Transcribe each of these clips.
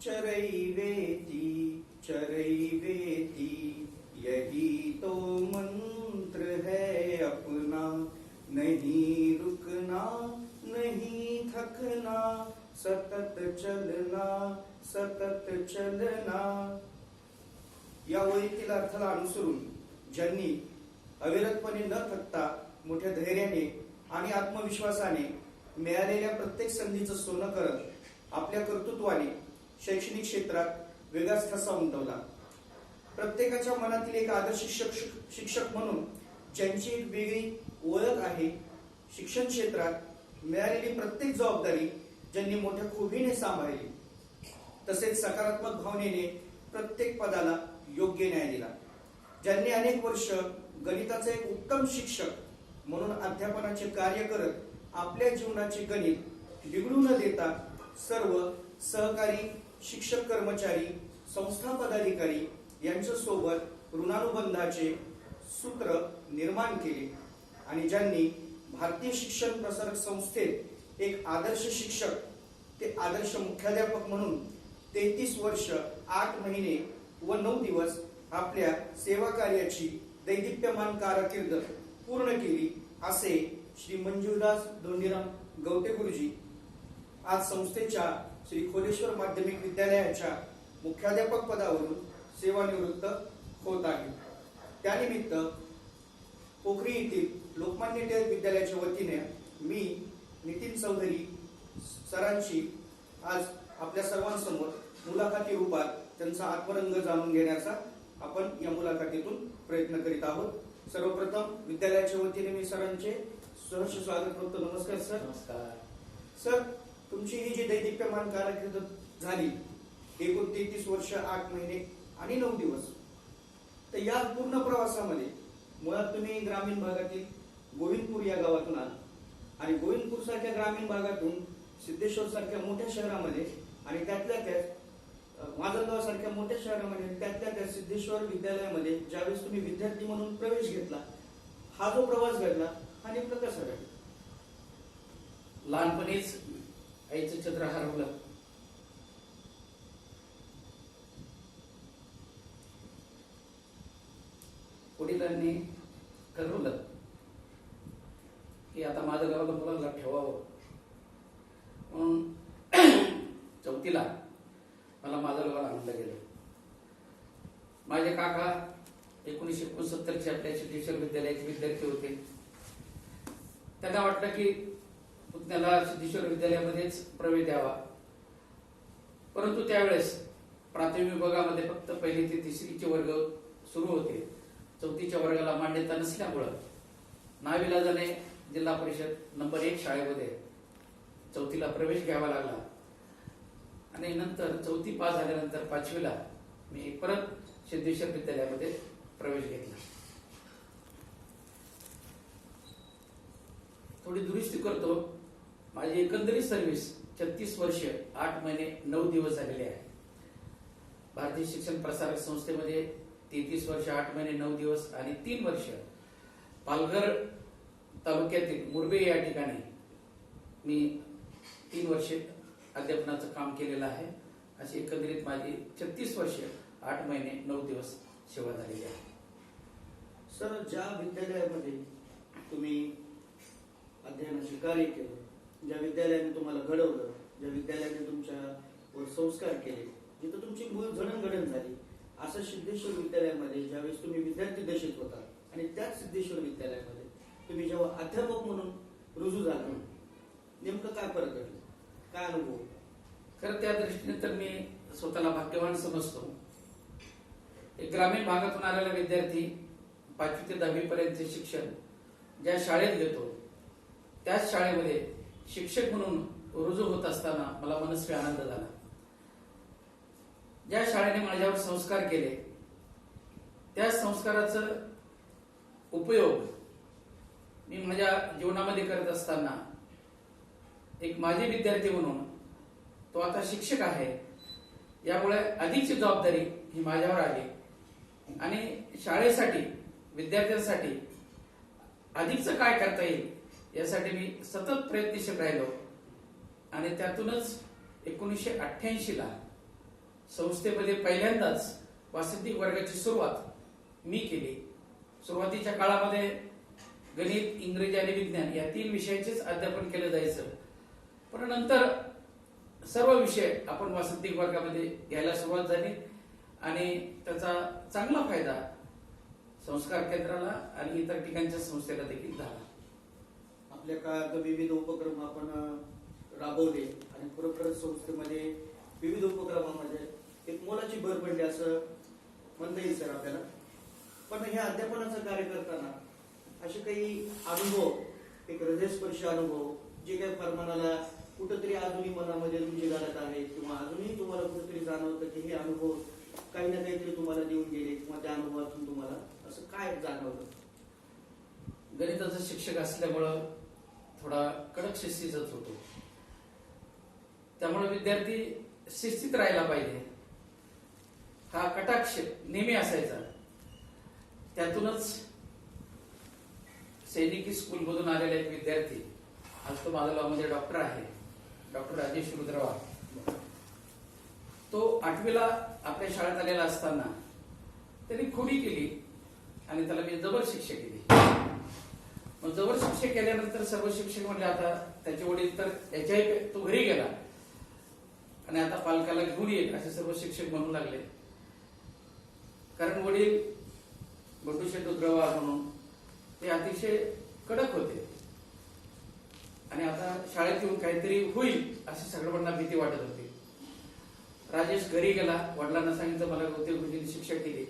चरैवेति चरैवेति यही तो मंत्र है अपना, नहीं रुकना नहीं थकना, सतत चलना सतत चलना। या ओळीतील अर्थाला अनुसरून ज्यांनी अविरतपणे न थकता मोठ्या धैर्याने आणि आत्मविश्वासाने मिळालेल्या प्रत्येक संधीचं सोनं करत आपल्या कर्तृत्वाने शैक्षणिक क्षेत्रात वेगळाच ठसा उमटवला, प्रत्येकाच्या मनातील एक आदर्श शिक्षक म्हणून ज्यांची एक वेगळी ओळख आहे, शिक्षण क्षेत्रात मिळालेली प्रत्येक जबाबदारी ज्यांनी मोठ्या खुबीने सांभाळली, तसेच सकारात्मक भावनेने प्रत्येक पदाला योग्य न्याय दिला, ज्यांनी अनेक वर्ष गणिताचे एक उत्तम शिक्षक म्हणून अध्यापनाचे कार्य करत आपल्या जीवनाचे गणित बिघडू न देता सर्व सहकारी शिक्षक कर्मचारी संस्था पदाधिकारी यांच्या सोबत ऋणानुबंधाचे सूत्र निर्माण केले आणि ज्यांनी भारतीय शिक्षण प्रसारक संस्थेत एक आदर्श शिक्षक ते आदर्श मुख्याध्यापक म्हणून 33 वर्ष 8 महिने व 9 दिवस आपल्या सेवा कार्याची दैदिप्यमान कारकीर्द पूर्ण केली, असे श्री मंजूरदास धोंडीराम गवटे गुरुजी आज संस्थेच्या श्री खोलेश्वर माध्यमिक विद्यालयाच्या मुख्याध्यापक पदावरून सेवानिवृत्त होत आहे। त्यानिमित्त पोखरी येथील लोकमान्य टिळक विद्यालयाच्या वतीने मी नितीन चौधरी सरांची आज आपल्या सर्वांसमोर मुलाखती रूपात त्यांचा आत्मरंग जाणून घेण्याचा आपण या मुलाखतीतून प्रयत्न करीत आहोत। सर्वप्रथम विद्यालयाच्या वतीने मी सरांचे सहर्ष स्वागत करतो। नमस्कार सर। नमस्कार सर, तुमची ही जी दैदिप्यमान कारकीर्द झाली 33 वर्ष 8 महिने आणि 9 दिवस, तर या पूर्ण प्रवासामध्ये मुळात तुम्ही ग्रामीण भागातील गोविंदपूर या गावातून आला आणि गोविंदपूर सारख्या ग्रामीण भागातून सिद्धेश्वर सारख्या मोठ्या शहरामध्ये आणि त्यातल्या त्यात माजलगाव सारख्या मोठ्या शहरामध्ये त्यातल्या त्या सिद्धेश्वर विद्यालयामध्ये ज्यावेळेस तुम्ही विद्यार्थी म्हणून प्रवेश घेतला, हा जो प्रवास घडला हा नेमका कसा घडला? लहानपणीच आईचं छत्र हरवलं, वडिलांनी ठरवलं की आता माझ्या गावाला मुलांना ठेवावं, म्हणून 4थीला मला माझ्या गावाला आणलं गेलं। माझे काका 1969 आपल्या सिद्धेश्वर विद्यालयाचे विद्यार्थी होते। त्यांना वाटलं की पुतण्याला सिद्धेश्वर विद्यालयामध्येच प्रवेश द्यावा, परंतु त्यावेळेस प्राथमिक विभागामध्ये फक्त 1ली ते 3रीचे वर्ग सुरू होते। 4थीच्या वर्गाला मान्यता नसल्यामुळं नाविलाजाने जिल्हा परिषद नंबर 1 शाळेमध्ये 4थीला प्रवेश घ्यावा लागला आणि नंतर 4थी पास झाल्यानंतर 5वीला मी परत सिद्धेश्वर विद्यालयामध्ये प्रवेश घेतला। थोडी दुरुस्ती करतो, माझी एकंदरीत सर्व्हिस 36 वर्ष 8 महिने 9 दिवस झालेले आहे। भारतीय शिक्षण प्रसारक संस्थेमध्ये 33 वर्ष 8 महिने 9 दिवस आणि 3 वर्ष पालघर तालुक्यातील मुरबे या ठिकाणी मी 3 वर्ष अध्यापनाचं काम केलेलं आहे। अशी एकंदरीत माझी 36 वर्ष 8 महिने 9 दिवस सेवा झालेली आहे। सर, ज्या विद्यालयामध्ये तुम्ही अध्ययनाचे कार्य केलं, ज्या विद्यालयाने तुम्हाला घडवलं, ज्या विद्यालयाने तुमच्यावर संस्कार केले, जिथं तुमची मूळ जडणघडण झाली, असं सिद्धेश्वर विद्यालयामध्ये ज्यावेळेस तुम्ही विद्यार्थी दशेत होता आणि त्याच सिद्धेश्वर विद्यालयामध्ये तुम्ही जेव्हा अध्यापक म्हणून रुजू झाला, नेमकं काय फरक घडलं, काय अनुभव? खरं त्या दृष्टीने तर मी स्वतःला भाग्यवान समजतो। एक ग्रामीण भागातून आलेला विद्यार्थी 5वी ते 10वी पर्यंतचे शिक्षण ज्या शाळेत घेतो त्याच शाळेमध्ये शिक्षक म्हणून रुजू होत असताना मला मनस्वी आनंद झाला। ज्या शाळेने माझ्यावर संस्कार केले त्या संस्काराचा उपयोग मी माझ्या जीवनामध्ये करत असताना एक माजी विद्यार्थी म्हणून तो आता शिक्षक आहे, यामुळे अधिकची जबाबदारी ही माझ्यावर आली आणि शाळेसाठी विद्यार्थ्यांसाठी अधिकचं काय करता येईल यासाठी मी सतत प्रयत्नशील राहिलो आणि त्यातूनच 1988ला संस्थेमध्ये पहिल्यांदाच वासंतिक वर्गाची सुरुवात मी केली. सुरुवातीच्या काळामध्ये गणित, इंग्रजी आणि विज्ञान या 3 विषयाचेच अध्यापन केलं जायचं. पण नंतर सर्व विषय आपण वासंतिक वर्गामध्ये घ्यायला सुरुवात झाली आणि त्याचा चांगला फायदा संस्कार केंद्राला आणि इतर ठिकाणच्या संस्थेला देखील झाला. आपल्या काळात विविध उपक्रम आपण राबवले आणि खरोखरच संस्थेमध्ये विविध उपक्रमामध्ये एक मोलाची भर पडली असं म्हणता येईल सर आपल्याला. पण हे अध्यापनाचं कार्य करताना असे काही अनुभव, एक हृदयस्पर्शी अनुभव जे काही प्रमाणाला कुठंतरी अजूनही मनामध्ये रुंजी घालत आहे किंवा अजूनही तुम्हाला कुठेतरी जाणवतं की हे अनुभव काही ना काहीतरी तुम्हाला देऊन गेले किंवा त्या अनुभवातून तुम्हाला असं काय जाणवलं? गणिताचा शिक्षक असल्यामुळं थोडा कडक शिस्तीचाच होतो. त्यामुळे विद्यार्थी शिस्तीत राहायला पाहिजे हा कटाक्ष नेहमी असायचा. त्यातूनच सैनिकी स्कूलमधून आलेले एक विद्यार्थी, आज तो माधवगावमध्ये डॉक्टर आहे, डॉक्टर राजेश रुद्रवार. तो 8वीला आपल्या शाळेत आलेला असताना त्यांनी खोडी केली आणि त्याला मी जबर शिक्षा केली. मग जबर शिक्षा केल्यानंतर सर्व शिक्षक म्हणले आता त्याचे वडील तर याच्याही तो घरी गेला आणि आता पालकाला घेऊन येईल असे सर्व शिक्षक म्हणू लागले. कारण वडील बंडूशेठ रुद्रवार म्हणून ते अतिशय कडक होते आणि आता शाळेत येऊन काहीतरी होईल अशी सगळ्यांना भीती वाटत होती. राजेश घरी गेला, वडिलांना सांगितलं मला गवते गुरुजींनी शिक्षा केली.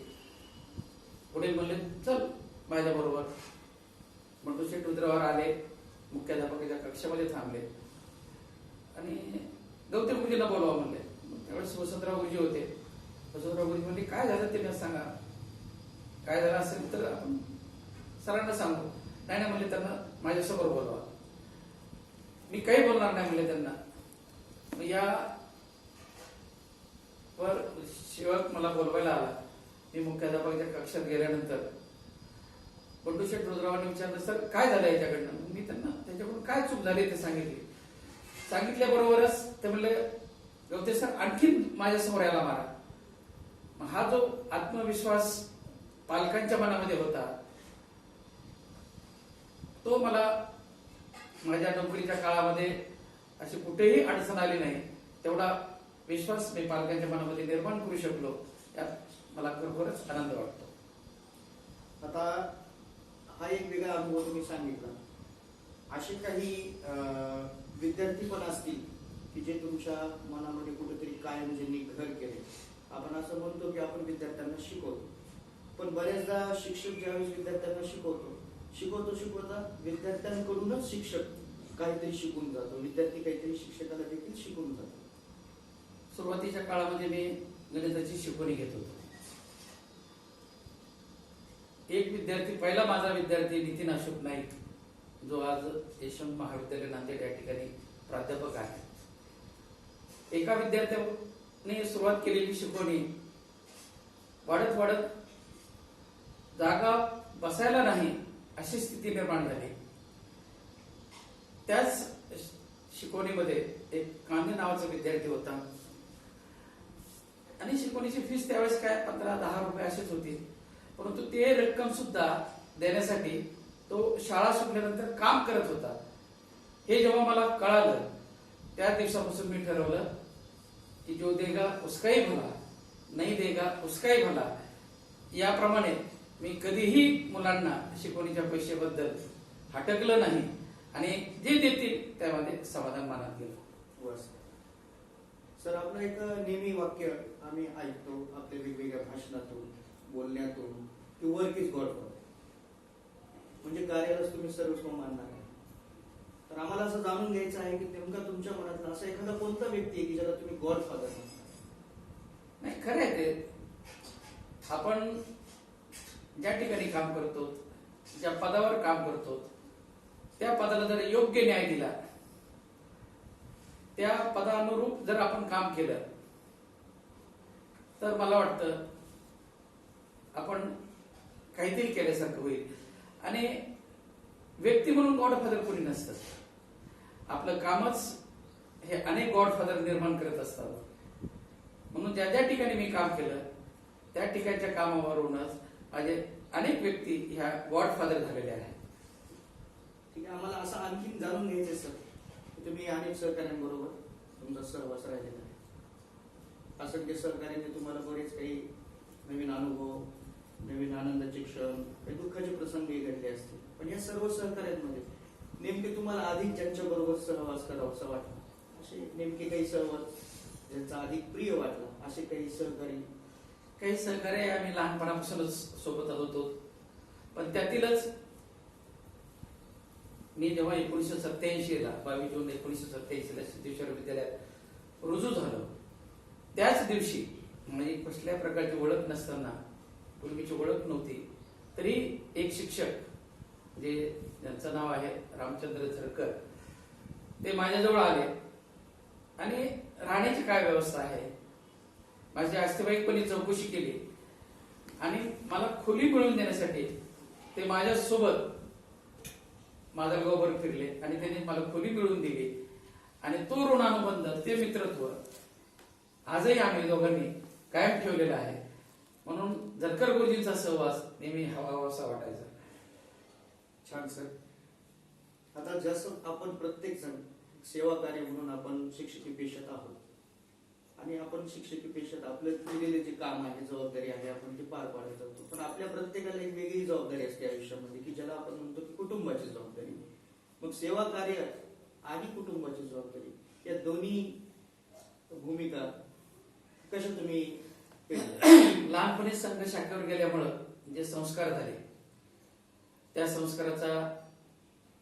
वडील म्हणले चल माझ्या बरोबर. बंडूशेठ रुद्रवार आले, मुख्याध्यापकाच्या कक्षामध्ये थांबले आणि गवते गुरुजींना बोलवा म्हणले. त्यावेळेस वसंतराव गुरुजी होते. वसंतराव गुरुजी म्हणले काय झालं ते सांगा, काय झालं असेल तर आपण सरांना सांगू. नाही ना म्हणले त्यांना माझ्यासमोर बोलवा. मी काही बोलणार नाही म्हणले त्यांना. या वर शिवक मला बोलवायला आला. मी मुख्याध्यापकाच्या कक्षात गेल्यानंतर बंडूशेठ रुद्रवारांनी विचारलं सर काय झालं याच्याकडनं. मी त्यांना त्याच्याकडून काय चूक झाली ते सांगितली. सांगितल्याबरोबरच ते म्हणले गवते सर आणखी माझ्यासमोर यायला मारा. हा जो आत्मविश्वास पालकांच्या मनामध्ये होता तो मला माझ्या नोकरीच्या काळामध्ये अशी कुठेही अडचण आली नाही. तेवढा विश्वास मी पालकांच्या मनामध्ये निर्माण करू शकलो, यात मला खरोखरच आनंद वाटतो. आता हा एक वेगळा अनुभव तुम्ही सांगितला. असे काही विद्यार्थी पण असतील की जे तुमच्या मनामध्ये कुठेतरी कायम ज्यांनी घर केले. आपण असं म्हणतो की आपण विद्यार्थ्यांना शिकवतो, पण बरेचदा शिक्षक ज्यावेळेस विद्यार्थ्यांना शिकवता विद्यार्थ्यांकडूनच शिक्षक काहीतरी शिकून जातो, विद्यार्थी काहीतरी शिक्षकाला देखील शिकून जातो. सुरुवातीच्या काळामध्ये मी गणिताची शिकवणी घेत होतो. एक विद्यार्थी, पहिला माझा विद्यार्थी नितीन अशोक नाईक, जो आज यशवंत महाविद्यालय नांदेड या ठिकाणी प्राध्यापक आहे. एका विद्यार्थ्याने सुरुवात केलेली शिकवणी वाढत वाढत जागा बसायला नाही अशी स्थिती निर्माण झाली. त्याच शिकवणीमध्ये एक कांदे नावाचा विद्यार्थी होता आणि शिकवणीची फीस त्यावेळेस काय 15-10 रुपये अशीच होती. परंतु ते रक्कम सुद्धा देण्यासाठी तो शाळा सुटल्यानंतर काम करत होता. हे जेव्हा मला कळालं त्या दिवसापासून मी ठरवलं की जो देगा उसका ही भला, नहीं देगा उसका ही भला. याप्रमाणे मी कधीही मुलांना शिकवणीच्या पैशाबद्दल हटकलं नाही आणि जे देतील त्यामध्ये समाधान मानत गेलो. सर आपलं एक नेहमी वाक्य आम्ही ऐकतो आपल्या वेगवेगळ्या भाषणातून, बोलण्यातून की वर्क इज गॉड फॉर, म्हणजे कार्यालाच तुम्ही सर्वस्व मानणार आहे. तर आम्हाला असं जाणून घ्यायचं आहे की नेमका तुमच्या मनातला असा एखादा कोणता व्यक्ती आहे की ज्याला तुम्ही गॉड फादर म्हणता? नाही, खरं आहे ते. आपण ज्या ठिकाणी काम करतो, ज्या पदावर काम करतो, त्या पदाला जर योग्य न्याय दिला, त्या पदानुरूप जर आपण काम केलं तर मला वाटतं आपण काहीतरी केल्यासारखं होईल. आणि व्यक्ती म्हणून गॉडफादर कोणी नसतं. आपलं कामच हे अनेक गॉडफादर निर्माण करत असतात. म्हणून ज्या ज्या ठिकाणी मी काम केलं त्या ठिकाणच्या कामावरूनच माझे अनेक व्यक्ती ह्या गॉडफादर झालेल्या आहेत. ठीक आहे, आम्हाला असं आणखी जाणून घ्यायचं सर, तुम्ही अनेक सहकार्यांबरोबर तुमचा सहवास राहिलेला आहे. असंख्य सहकार्याने तुम्हाला बरेच काही नवीन अनुभव, नवीन आनंदाचे क्षण, काही दुःखाचे प्रसंगही घडले असतील. पण या सर्व सहकार्यांमध्ये नेमके तुम्हाला अधिक ज्यांच्या बरोबर सहवास करावा असं वाटलं, असे नेमके काही सहवास ज्यांचा अधिक प्रिय वाटला, असे काही सहकारी? काही सहकार्य आम्ही लहानपणापासूनच सोबतच होतो, पण त्यातीलच मी जेव्हा 1987 ला 22 जून 1987 ला सिद्धेश्वर विद्यालयात रुजू झालो, त्याच दिवशी म्हणजे कसल्या प्रकारची ओळख नसताना, पूर्वीची ओळख नव्हती, तरी एक शिक्षक जे ज्यांचं नाव आहे रामचंद्र झरकर, ते माझ्याजवळ आले आणि राहण्याची काय व्यवस्था आहे माझी आस्थेवाईकपणे चौकशी केली आणि मला खोली मिळवून देण्यासाठी ते माझ्यासोबत माजलगावभर फिरले आणि त्यांनी मला खोली मिळवून दिली. आणि तो ऋणानुबंध, ते मित्रत्व आजही आम्ही दोघांनी कायम ठेवलेला आहे. म्हणून झरकर गुरुजींचा सहवास नेहमी हवासा वाटायचा. छान सर. आता जसं आपण प्रत्येक जण सेवा कार्य म्हणून आपण शिक्षकी पेशात आहोत आणि आपण शिक्षकी पेशात आपलं दिलेले जे काम आहे, जबाबदारी आहे, आपण ते पार पाडत जातो. पण आपल्या प्रत्येकाला एक वेगळी जबाबदारी असते आयुष्यामध्ये, की ज्याला आपण म्हणतो की कुटुंबाची जबाबदारी. मग सेवा कार्य आणि कुटुंबाची जबाबदारी या दोन्ही भूमिका कशा तुम्ही पेलल्या? लहानपणी संघ शाखेवर गेल्यामुळं जे संस्कार झाले, त्या संस्काराचा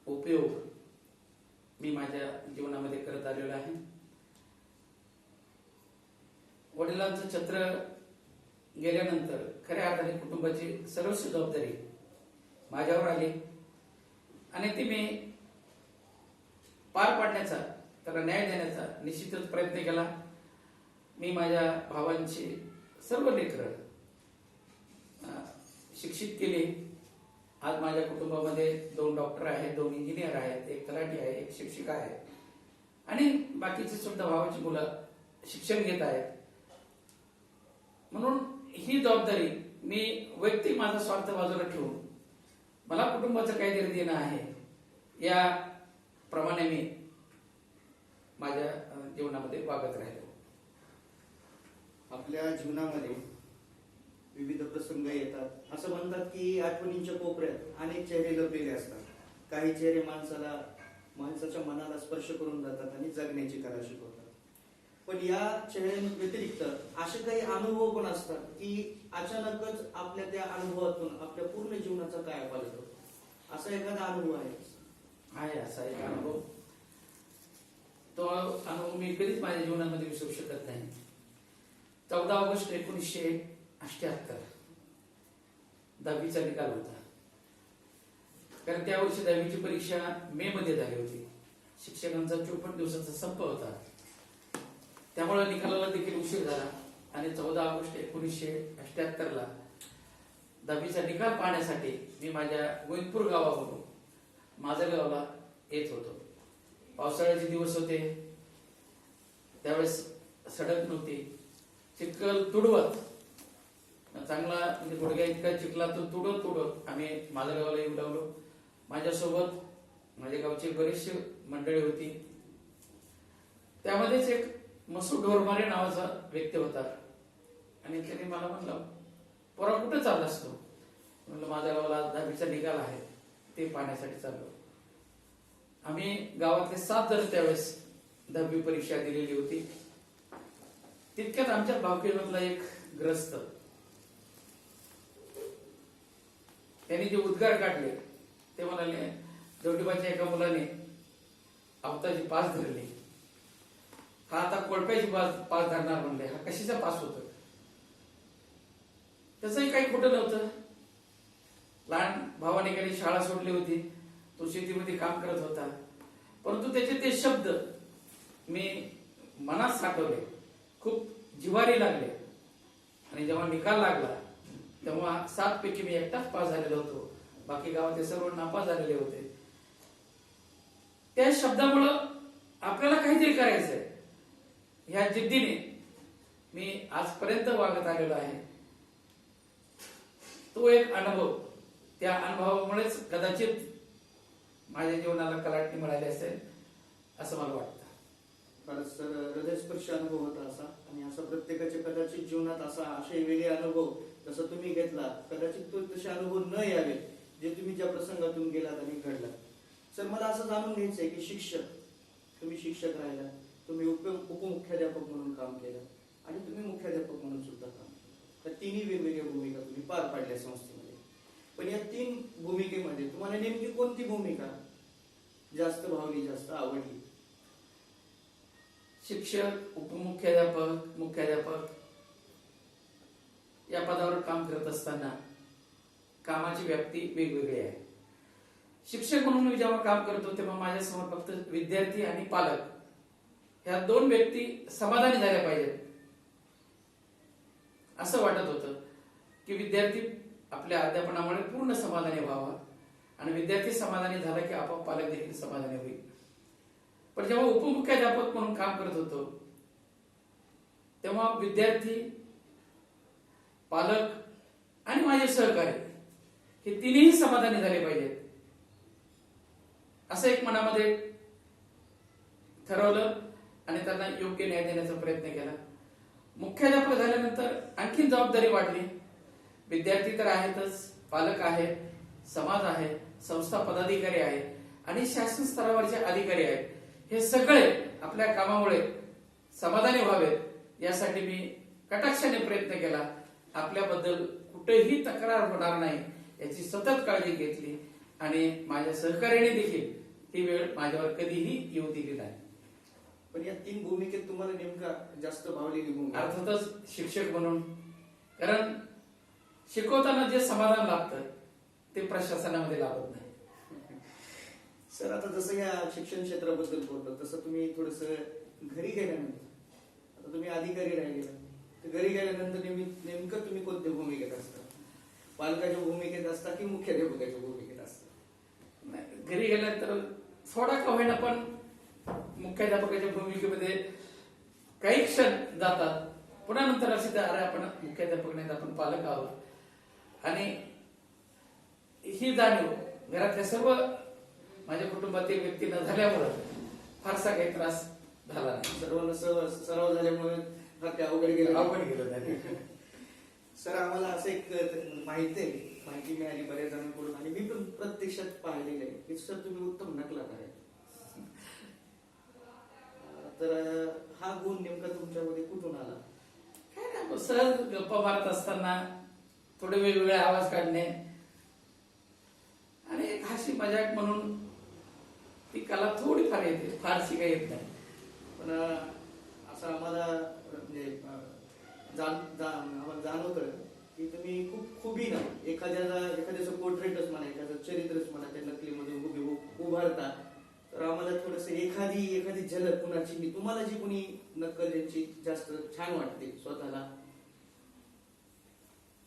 उपयोग मी माझ्या जीवनामध्ये करत आलेलो आहे. वडिलांचं छत्र गेल्यानंतर खऱ्या अर्थाने कुटुंबाची सर्वस्व जबाबदारी माझ्यावर आली आणि ती मी पार पाडण्याचा, त्याला न्याय देण्याचा निश्चितच प्रयत्न केला. मी माझ्या भावांची सर्व लेकरं शिक्षित केली. आज माझ्या कुटुंबामध्ये 2 डॉक्टर आहेत, 2 इंजिनियर आहेत, 1 तलाठी आहे, 1 शिक्षिका आहे आणि बाकीची सुद्धा भावाची मुलं शिक्षण घेत आहेत. म्हणून ही जबाबदारी मी वैयक्तिक माझा स्वार्थ बाजूला ठेवून मला कुटुंबाचं काहीतरी देणं आहे, या प्रमाणे मी माझ्या जीवनामध्ये वागत राहिलो. आपल्या जीवनामध्ये विविध प्रसंग येतात. असं म्हणतात की आठवणींच्या कोपऱ्यात अनेक चेहरे लपलेले असतात. काही चेहरे माणसाच्या मनाला स्पर्श करून जातात आणि जगण्याची कला शिकवतात. पण या चेहऱ्यांव्यतिरिक्त असे काही अनुभव पण असतात की अचानकच आपल्या त्या अनुभवातून आपल्या पूर्ण जीवनाचा काय पालतो. असा एखादा अनुभव आहे? असा एक अनुभव. तो अनुभव मी कधीच माझ्या जीवनामध्ये विसरू शकत नाही. 14 ऑगस्ट 1978 10वीचा निकाल होता. कारण त्या वर्षी 10वीची परीक्षा मे मध्ये झाली होती. शिक्षकांचा 54 दिवसाचा संप होता. त्यामुळे निकालाला देखील उशीर झाला आणि 14 ऑगस्ट 1978 ला 10वीचा निकाल पाहण्यासाठी मी माझ्या गोविंदपूर गावावरून माजलगावला येत होतो. पावसाळ्याचे दिवस होते, त्यावेळेस सडक नव्हती, चिखल तुडवत, चांगला म्हणजे गुडघ्या इतका चिखलातून तुडवत आम्ही माजलगावला येऊ लागलो. माझ्यासोबत माझ्या गावची बरीचशी मंडळी होती. त्यामध्येच एक मसूद ढोरमारे नावाचा व्यक्ती होता आणि त्याने मला म्हणलं, पोरा कुठं चाललास तू? म्हणलं माझ्या गावाला 10वीचा निकाल आहे, ते पाहण्यासाठी चाललो. आम्ही गावातले 7 जण त्यावेळेस 10वी परीक्षा दिलेली होती. तितक्यात आमच्या भावकीमधला एक ग्रस्त, त्यांनी जे उद्गार काढले ते म्हणाले, जोडीबाच्या एका मुलाने अवताची पास धरली, हा आता कोळप्याची पास धरणार म्हणले, हा कशाचा पास होतो? त्याचंही काही खोटं नव्हतं. लहान भावाने काही शाळा सोडली होती, तो शेतीमध्ये काम करत होता, परंतु त्याचे ते शब्द मी मनात साठवले, खूप जिव्हारी लागले. आणि जेव्हा निकाल लागला तेव्हा 7 पैकी मी एकटाच पास झालेलो होतो, बाकी गावातले सर्व नापास झालेले होते. त्या शब्दामुळं आपल्याला काहीतरी करायचंय ह्या जिद्दीने मी आजपर्यंत वागत आलेलो आहे, तो एक अनुभव, त्या अनुभवामुळेच कदाचित माझ्या जीवनाला कलाटणी मिळाली असेल असं मला वाटतं. फारच हृदयस्पर्शी अनुभव होता असा, आणि असा प्रत्येकाच्या कदाचित जीवनात असे वेगळे अनुभव जसं तुम्ही घेतला, कदाचित तो तसे अनुभव न यावे जे तुम्ही ज्या प्रसंगातून गेलात आणि घडलात. सर, मला असं जाणून घ्यायचंय की तुम्ही शिक्षक राहिला, तुम्ही उपमुख्याध्यापक म्हणून काम केलं आणि तुम्ही मुख्याध्यापक म्हणून सुद्धा काम केलं. तर तिन्ही वेगवेगळ्या भूमिका तुम्ही पार पाडल्या संस्थेमध्ये. पण या 3 भूमिकेमध्ये तुम्हाला नेमकी कोणती भूमिका जास्त भावली, जास्त आवडली? शिक्षक, उपमुख्याध्यापक, मुख्याध्यापक या पदावर काम करत असताना कामाची व्याप्ती वेगवेगळी आहे. शिक्षक म्हणून मी जेव्हा काम करतो तेव्हा माझ्यासमोर फक्त विद्यार्थी आणि पालक ह्या 2 व्यक्ती समाधानी झाल्या पाहिजेत असं वाटत होतं की विद्यार्थी आपल्या अध्यापनामुळे पूर्ण समाधानी व्हावा आणि विद्यार्थी समाधानी झाला की आपोआप पालक देखील समाधानी होईल. पण जेव्हा उपमुख्याध्यापक म्हणून काम करत होतो तेव्हा विद्यार्थी, पालक आणि माझे सहकारी हे तिन्ही समाधानी झाले पाहिजेत असं एक मनामध्ये ठरवलं आणि त्यांना योग्य न्याय देण्याचा प्रयत्न केला. मुख्याध्यापक झाल्यानंतर आणखीन जबाबदारी वाढली. विद्यार्थी तर आहेतच, पालक आहेत, समाज आहे, संस्था पदाधिकारी आहेत आणि शासन स्तरावरचे अधिकारी आहेत. हे सगळे आपल्या कामामुळे समाधानी व्हावेत यासाठी मी कटाक्षाने प्रयत्न केला. आपल्याबद्दल कुठेही तक्रार होणार नाही याची सतत काळजी घेतली आणि माझ्या सहकार्याने देखील ही वेळ माझ्यावर कधीही येऊ दिली नाही. पण या 3 भूमिकेत तुम्हाला नेमका जास्त भावलेली भूमिका? अर्थातच शिक्षक म्हणून, कारण शिकवताना जे समाधान लागतं ते प्रशासनामध्ये लाभत नाही. सर, आता जसं या शिक्षण क्षेत्राबद्दल बोललो तसं तुम्ही थोडस घरी गेल्यानंतर, आता तुम्ही अधिकारी राहिले, तर घरी गेल्यानंतर नेमकं तुम्ही कोणत्या भूमिकेत असता? पालकाच्या भूमिकेत असता की मुख्याध्यापकाच्या भूमिकेत असता? घरी गेल्यानंतर थोडा का होईना पण मुख्याध्यापकाच्या भूमिकेमध्ये काही क्षण जातात, पुन्हा नंतर असे अरे आपण मुख्याध्यापक नाही, आपण पालक आहोत. आणि ही जाणीव घरातल्या सर्व माझ्या कुटुंबातील व्यक्तींना झाल्यामुळे फारसा काही त्रास झाला नाही. सर्वांना सराव झाल्यामुळे फार ते अवघड गेलं. सर, आम्हाला असं एक माहिती मिळाली बऱ्याच जणांकडून आणि मी पण प्रत्यक्षात पाहिलेलं आहे की सर तुम्ही उत्तम नकलाकार आहे. तर हा गुण नेमका तुमच्यामध्ये कुठून आला? काय नाही, सहज गप्पा मारत असताना थोडे वेगवेगळे आवाज काढणे आणि एक हाशी मजाक म्हणून ती कला थोडीफार येते, फारशी काही येत नाही. पण असं आम्हाला म्हणजे आम्हाला जाणवतं की तुम्ही खूप खुबीनं एखाद्याचं पोर्ट्रेटच म्हणा, एखादं चरित्रच म्हणा, त्या नकलीमध्ये उभारता. तर आम्हाला थोडस एखादी झलक कुणाची, तुम्हाला जी कुणी नक्कल ज्यांची जास्त छान वाटते स्वतःला,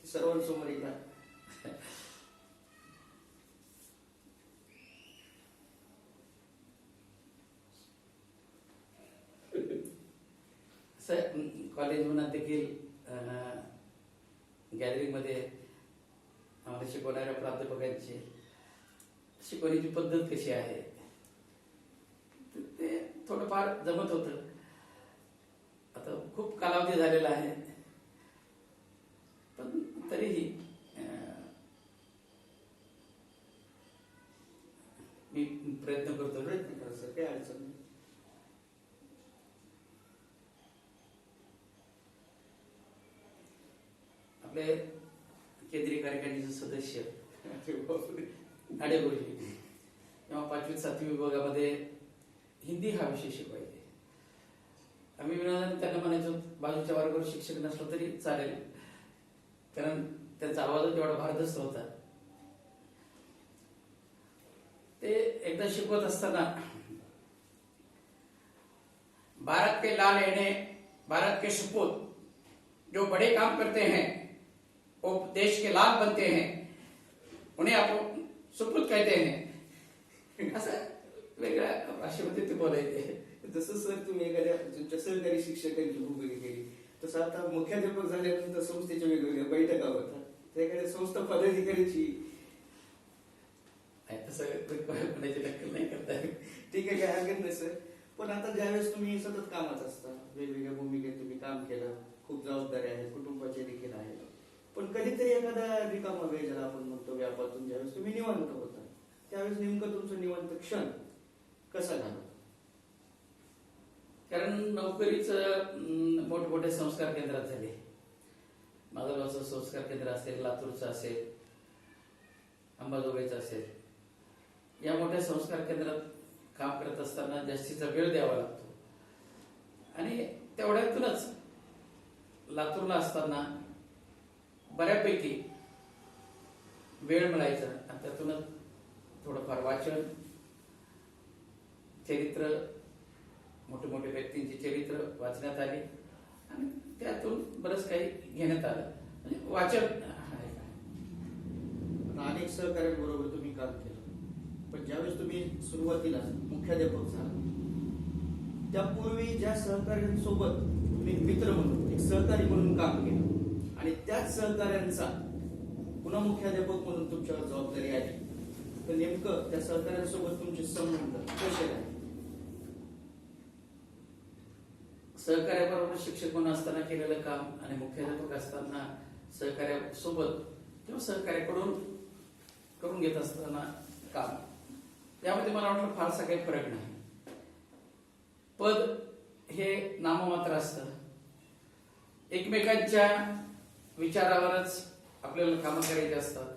ती सर्वांसमोर एकदा. कॉलेज जीवनात देखील गॅलरी मध्ये आम्हाला शिकवणाऱ्या प्राध्यापकांची शिकवण्याची पद्धत कशी आहे ते थोडंफार जमत होतं. आता खूप कालावधी झालेला आहे पण तरीही मी प्रयत्न करा सर, काही अडचण नाही. आपले केंद्रीय कार्यकारिणीचे सदस्य आडेगुरुजी तेव्हा 5वी 7वी विभागामध्ये हिंदी हा विषय शिकवायचे. आम्ही विनोदाने त्यांना म्हणायचो बाजूच्या वर्गावर शिक्षक नसलो तरी चालेल, कारण त्यांचा आवाज एवढा भारदस्त होता. ते एकदा शिकवत असताना भारत के लाल एने, भारत के सपूत जो बड़े काम करते हैं वो देश के लाल बनते हैं, उन्हें आपण सपूत कहते हैं, असं वेगळ्या भाषेमध्ये ते बोलायचे. जसं सर तुम्ही एखाद्या तुमच्या सहकारी शिक्षकांची भूमिका केली तसं आता मुख्याध्यापक झाल्यानंतर संस्थेच्या वेगवेगळ्या बैठका होतात, त्याकडे संस्था पदाधिकाऱ्याची तसं कोणाची नक्कल नाही करता येत. ठीक आहे, काय हरकत नाही सर. पण आता ज्यावेळेस तुम्ही सतत कामात असता, वेगवेगळ्या भूमिकेत तुम्ही काम केलं, खूप जबाबदारी आहेत, कुटुंबाचे देखील आहेत, पण कधीतरी एखादा रिकामा वेळ ज्याला आपण म्हणतो व्यापातून ज्यावेळेस तुम्ही निवांत होता, त्यावेळेस नेमकं तुमचं निवांत क्षण कसा झाला? कारण नोकरीचं मोठमोठे संस्कार केंद्रात झाले. माधवगावचं संस्कार केंद्र असेल, लातूरचं असेल, अंबाजोगाईचं असेल, या मोठ्या संस्कार केंद्रात काम करत असताना जास्तीचा वेळ द्यावा लागतो. आणि तेवढ्यातूनच लातूरला असताना बऱ्यापैकी वेळ मिळायचा आणि त्यातूनच थोडंफार वाचन, चरित्र, मोठे मोठे व्यक्तींची चरित्र वाचण्यात आली आणि त्यातून बरंच काही घेण्यात आलं. म्हणजे वाचन अनेक सहकार्यांबरोबर तुम्ही काम केलं, पण ज्यावेळेस तुम्ही सुरुवातीला मुख्याध्यापक झाला, त्यापूर्वी ज्या सहकार्यांसोबत तुम्ही एक मित्र म्हणून, एक सहकारी म्हणून काम केलं आणि त्याच सहकार्यांचा पुन्हा मुख्याध्यापक म्हणून तुमच्यावर जबाबदारी आली, तर नेमकं त्या सहकार्यांसोबत तुमचे संबंध कसे आहेत? सहकार्याबरोबर शिक्षक म्हणून असताना केलेलं काम आणि मुख्याध्यापक असताना सहकार्यासोबत किंवा सहकार्याकडून करून घेत असताना काम, यामध्ये मला वाटलं फारसा काही फरक नाही. पद हे नाममात्र असतं. एकमेकांच्या विचारावरच आपल्याला कामं करायची असतात.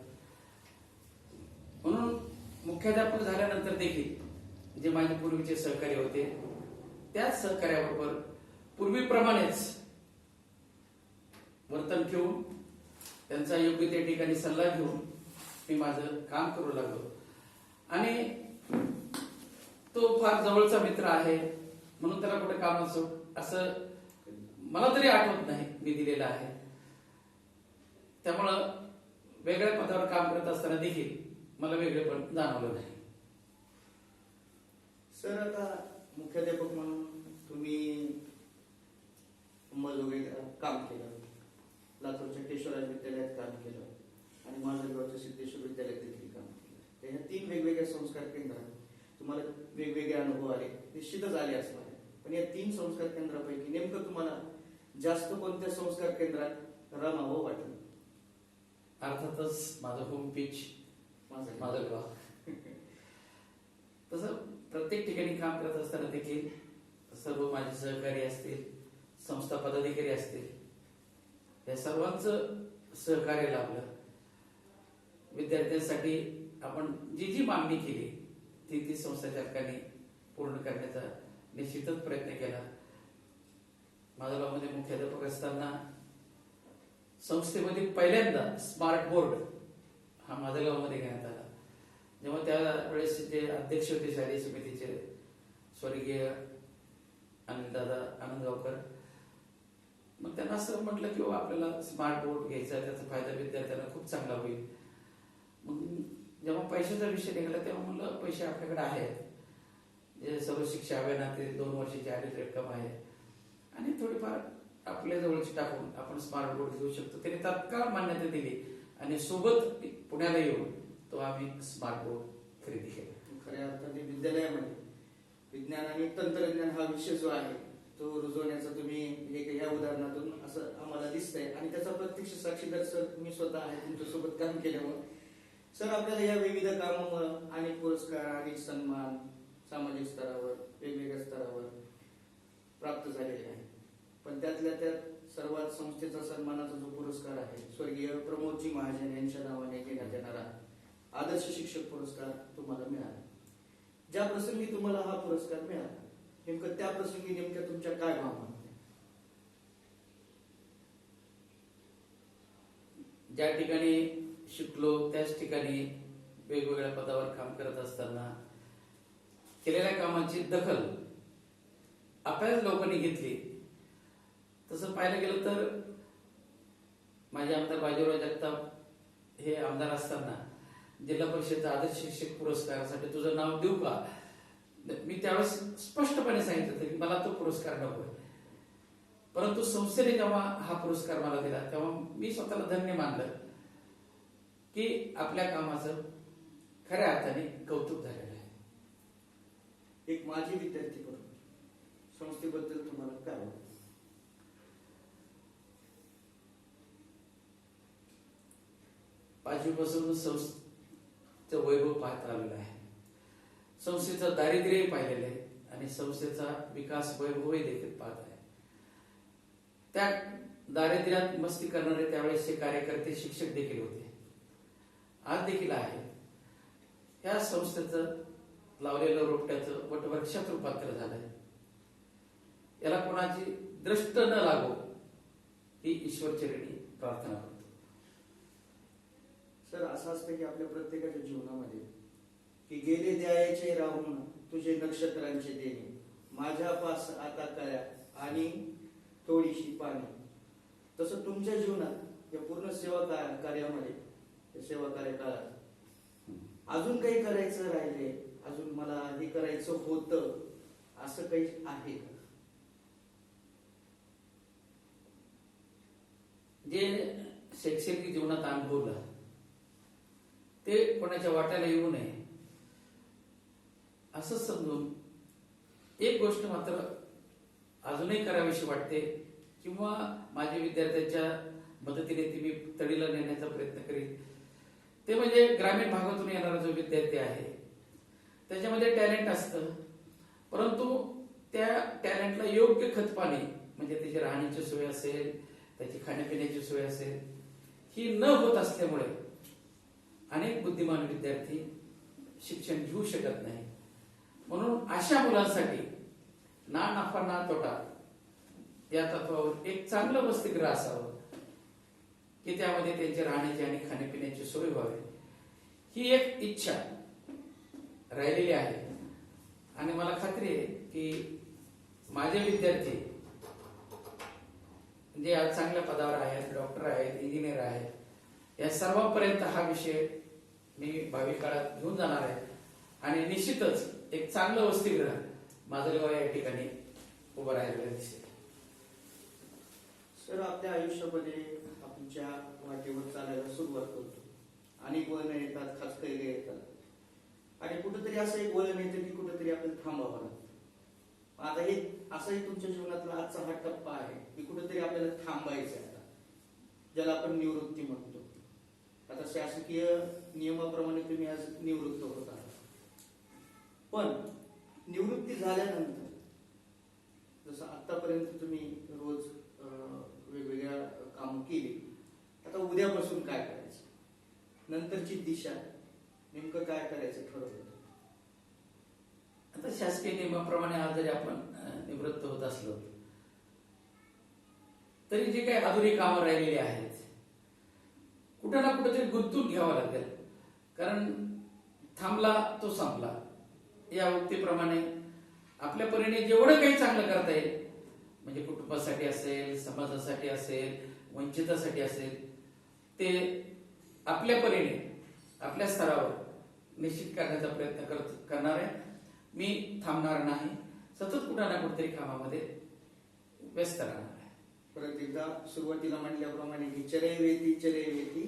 म्हणून मुख्याध्यापक झाल्यानंतर देखील जे माझे पूर्वीचे सहकारी होते, त्याच सहकार्याबरोबर पूर्वीप्रमाणेच वर्तन ठेवून त्यांचा योग्य त्या ठिकाणी सल्ला घेऊन मी माझं काम करू लागलो. आणि तो फार जवळचा मित्र आहे म्हणून त्याला कुठे काम असं मला तरी आठवत नाही मी दिलेलं आहे. त्यामुळं वेगळ्या पदावर काम करत असताना देखील मला वेगळेपण जाणवलं नाही. सर, आता मुख्याध्यापक म्हणून तुम्ही अंबाजोगाईला काम केलं, लातूरच्या केशवराज विद्यालयात काम केलं आणि माजलगावच्या सिद्धेश्वर विद्यालयात देखील काम केलं. ह्या 3 वेगवेगळ्या संस्कार केंद्रात तुम्हाला वेगवेगळे अनुभव आले, निश्चितच आले असणार. पण या 3 संस्कार केंद्रापैकी नेमकं तुम्हाला जास्त कोणत्या संस्कार केंद्रात रमावं वाटलं? अर्थातच माझं होम पिच माजलगाव. तसं प्रत्येक ठिकाणी काम करत असताना देखील सर्व माझे सहकारी असतील, संस्था पदाधिकारी असतील, या सर्वांचं सहकार्य लाभलं. विद्यार्थ्यांसाठी आपण जी मागणी केली ती संस्थाचालकांनी पूर्ण करण्याचा निश्चितच प्रयत्न केला. माधवगावमध्ये मुख्याध्यापक असताना संस्थेमध्ये पहिल्यांदा स्मार्ट बोर्ड हा माधवगावमध्ये घेण्यात आला. जेव्हा त्यावेळेस जे अध्यक्ष होते शालेय समितीचे स्वर्गीय अनिलदादा आनंदगावकर, मग त्यांना असं म्हटलं की आपल्याला स्मार्ट बोर्ड घ्यायचा, त्याचा फायदा विद्यार्थ्यांना खूप चांगला होईल. मग जेव्हा पैशाचा विषय निघाला तेव्हा म्हणलं पैसे आपल्याकडे आहेत, जे सर्व शिक्षा अभियानातील 2 वर्षाची आलेली रक्कम आहे आणि थोडीफार आपल्या जवळची टाकून आपण स्मार्ट बोर्ड घेऊ शकतो. त्यांनी तात्काळ मान्यता दिली आणि सोबत पुण्याला येऊन तो आम्ही स्मार्ट बोर्ड खरेदी केला. खऱ्या अर्थाने विद्यालयामध्ये विज्ञान आणि तंत्रज्ञान हा विषय जो आहे तो रुजवण्याचं तुम्ही या उदाहरणातून असं आम्हाला दिसतंय आणि त्याचा प्रत्यक्ष साक्षीदार सर मी स्वतः आहे तुमच्यासोबत काम केल्यामुळे. सर, आपल्याला या विविध कामामुळे अनेक पुरस्कार, अनेक सन्मान सामाजिक स्तरावर, वेगवेगळ्या स्तरावर प्राप्त झालेले आहे. पण त्यातल्या त्यात सर्वात संस्थेचा सन्मानाचा जो पुरस्कार आहे, स्वर्गीय प्रमोदजी महाजन यांच्या नावाने देण्यात येणारा आदर्श शिक्षक पुरस्कार तुम्हाला मिळाला. ज्या प्रसंगी तुम्हाला हा पुरस्कार मिळाला, नेमकं त्या प्रसंगी नेमक्या तुमच्या काय भावना होत्या? ज्या ठिकाणी शिकलो त्याच ठिकाणी वेगवेगळ्या पदावर काम करत असताना केलेल्या कामाची दखल आपल्याच लोकांनी घेतली. तसं पाहायला गेलं तर माझे आमदार बाजीराव जगताप हे आमदार असताना जिल्हा परिषदेचा आदर्श शिक्षक पुरस्कारासाठी तुझं नाव देऊ का, मी त्यावेळेस स्पष्टपणे सांगितलं की मला तो पुरस्कार नको. परंतु संस्थेने जेव्हा हा पुरस्कार मला दिला तेव्हा मी स्वतःला धन्य मानलं की आपल्या कामाचं खऱ्या अर्थाने कौतुक झालेलं आहे. एक माजी विद्यार्थी करून संस्थेबद्दल तुम्हाला काय वाटतं? पाचवीपासून संस्थेचं वैभव पाहत आलेलं आहे, संस्थेचं दारिद्र्यही पाहिलेलं आहे आणि संस्थेचा विकास वैभवही देखील पाहत आहे. त्या दारिद्र्यात मस्ती करणारे त्यावेळेसचे कार्यकर्ते शिक्षक देखील होते, आज देखील आहे. या संस्थेचं लावलेलं रोपट्याचं वटवृक्षात रूपांतर झालंय. याला कोणाची दृष्ट न लागो ही ईश्वरचरणी प्रार्थना करतो. सर, असं असतं की आपल्या प्रत्येकाच्या जीवनामध्ये की गेले द्यायचे राहून तुझे नक्षत्रांचे देणे, माझ्या पास आता कळ्या आणि थोडीशी पाणी. तसं तुमच्या जीवनात या पूर्ण सेवा कार्यामध्ये, या सेवा कार्यकाळात अजून काही करायचं राहिले, अजून मला हे करायचं होतं असं काही आहे का? जे शैक्षणिक जीवनात अनुभवलं ते कोणाच्या वाट्याला येऊ नये असं समजून एक गोष्ट मात्र अजूनही करावीशी वाटते किंवा माझ्या विद्यार्थ्यांच्या मदतीने ती मी तडीला नेण्याचा प्रयत्न करीन. ते म्हणजे ग्रामीण भागातून येणारा जो विद्यार्थी आहे त्याच्यामध्ये टॅलेंट असतं, परंतु त्या टॅलेंटला योग्य खतपाणी म्हणजे त्याची राहण्याची सोय असेल, त्याची खाण्यापिण्याची सोय असेल, ही न होत असल्यामुळे अनेक बुद्धिमान विद्यार्थी शिक्षण घेऊ शकत नाही. म्हणून अशा मुलांसाठी ना नफा ना तोटा या तत्वावर एक चांगलं वसतिगृह असावं की त्यामध्ये त्यांची राहण्याची आणि खाण्यापिण्याची सोय व्हावी, ही एक इच्छा राहिलेली आहे. आणि मला खात्री आहे की माझे विद्यार्थी जे आज चांगल्या पदावर आहेत, डॉक्टर आहेत, इंजिनियर आहेत, या सर्वांपर्यंत हा विषय मी भावी काळात घेऊन जाणार आहे आणि निश्चितच एक चांगलं वसतिगृह माजलगाव या ठिकाणी उभं राहिलेलं दिसेल. सर, आपल्या आयुष्यामध्ये आपल्या वाटेवर चालायला सुरुवात करतो, अनेक वळण येतात, खाचखैले येतात आणि कुठेतरी असं एक वळण येतं की कुठेतरी आपल्याला थांबावं लागतं. आता हे असंही तुमच्या जीवनातला आजचा हा टप्पा आहे की कुठेतरी आपल्याला थांबायचं आहे, आता ज्याला आपण निवृत्ती म्हणतो. आता शासकीय नियमाप्रमाणे तुम्ही आज निवृत्त होत आहात, पण निवृत्ती झाल्यानंतर जसं आतापर्यंत तुम्ही रोज वेगवेगळ्या काम केली, आता उद्यापासून काय करायचं, नंतरची दिशा नेमकं काय करायचं ठरवलं? आता शासकीय नियमाप्रमाणे आज जरी आपण निवृत्त होत असलो तरी जे काही अधुरी कामं राहिलेली आहेत कुठं ना कुठेतरी गुंतून घ्यावं लागेल, कारण थांबला तो संपला या उक्तीप्रमाणे आपल्या परीने जेवढं काही चांगलं करता येईल, म्हणजे कुटुंबासाठी असेल, समाजासाठी असेल, वंचितासाठी असेल, ते आपल्या परीने आपल्या स्तरावर निश्चित करण्याचा प्रयत्न करणार आहे. मी थांबणार नाही, सतत कुठं ना कुठेतरी कामामध्ये व्यस्त राहणार आहे. परत एकदा सुरुवातीला म्हटल्याप्रमाणे चले वेती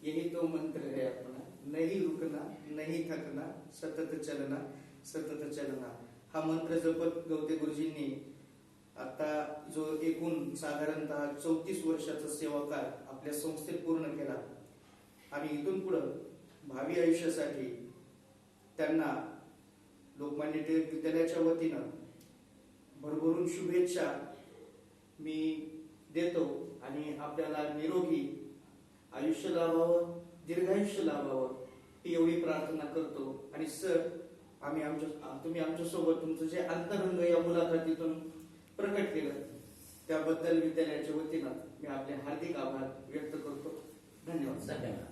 यही तो मंत्र है अपना, नहीं रुकना नहीं थकना सतत चलना. हा मंत्र जपत गवते गुरुजींनी आता जो एकूण साधारणतः 34 वर्षाचा सेवाकाळ आपल्या संस्थेत पूर्ण केला आणि इथून पुढं भावी आयुष्यासाठी त्यांना लोकमान्य टिळक विद्यालयाच्या वतीनं भरभरून शुभेच्छा मी देतो आणि आपल्याला निरोगी आयुष्य लाभावं, दीर्घायुष्य लाभावं ही एवढी प्रार्थना करतो. आणि सर, तुम्ही आमच्या सोबत तुमचं जे अंतरंग या मुलाखतीतून प्रकट केलं त्याबद्दल विद्यालयाच्या वतीनं मी आपले हार्दिक आभार व्यक्त करतो. धन्यवाद. धन्यवाद.